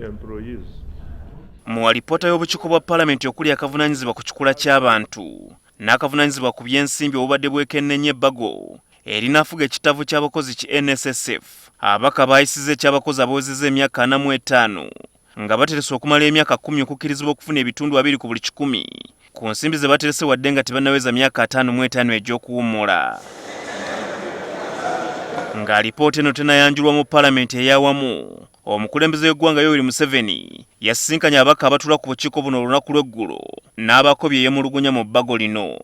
employees. Mu alipoota y'obukiiko bwa palamenti okuli akavunaanyizibwa ku kikula ky'abantu n'akavunaanyizibwa ku by'ensimbi obubadde bwekenenya ebbago erinaafuga ekittavu ky'abakozi ki NSSF, ababaka baayisizza ekyabakozi abawezezza emyaka 45 nga baterese okumala emyaka 10 okukkirizibwa okufuna ebitundu 2 ku buli 100 ku nsimbi ze baterese wadde nga tebannaweza myaka 55 egy'okuwummula. Nga alipoota eno tenayanjulwa mu palamenti ey'awamu, Omukulembeze w'eggwanga Museveni yasisinkanye ababaka abatula ku bukiiko buno olunaku lw'eggulo n'abakobye eyeemulugunya mu bbago lino.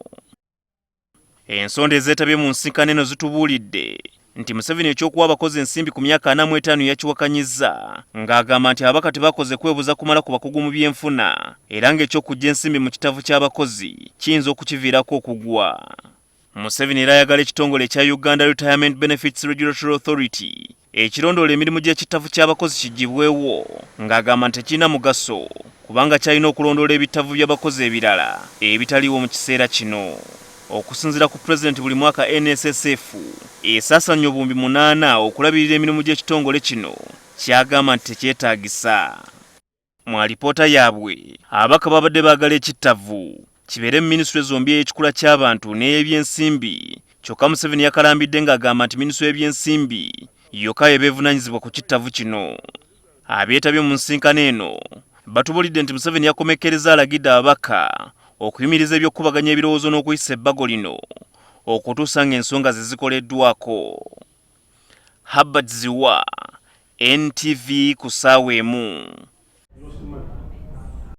Ensonda ezeetabye mu nsinkano eno zitubuulidde nti Museveni ekyokuwa abakozi ensimbi ku myaka 45 yakiwakanyizza ng'agamba nti ababaka tebakoze kwebuuza kumala ku bakugu mu byenfuna era ng'ekyokujja ensimbi mu kittavu ky'abakozi kiyinza okukiviirako okugwa. Museveni era ayagala ekitongole ekya Uganda Retirement Benefits Regulatory Authority ekirondoola emirimu gy'ekittavu ky'abakozi kigibwewo ng'agamba nti tekirina mugaso kubanga kyalina okulondoola ebittavu by'abakozi ebirala ebitaliiwo mu kiseera kino. Okusinziira ku Pulezidenti buli mwaka NSSF esaasaanya obuwumbi 8 okulabirira emirimu gy'ekitongole kino kyagamba nti tekyetaagisa. Mu alipoota yaabwe ababaka babadde baagala ekittavu kibeere mu minisitule zombi ey'ekikula ky'abantu n'ey'ebyensimbi, kyokka Museveni yakalambidde ng'agamba nti minisitule y'ebyensimbi yokka yebeevunaanyizibwa ku kittavu kino. Abeetabye mu nsinkano eno batubulidde nti Museveni yakomekkereza alagidde ababaka okuyimiriza eby'okkubaganya ebirowoozo n'okuyisa ebbago lino okutuusa ng'ensonga ze zikoleddwako. Ziwa NTV ku ssaawa emu.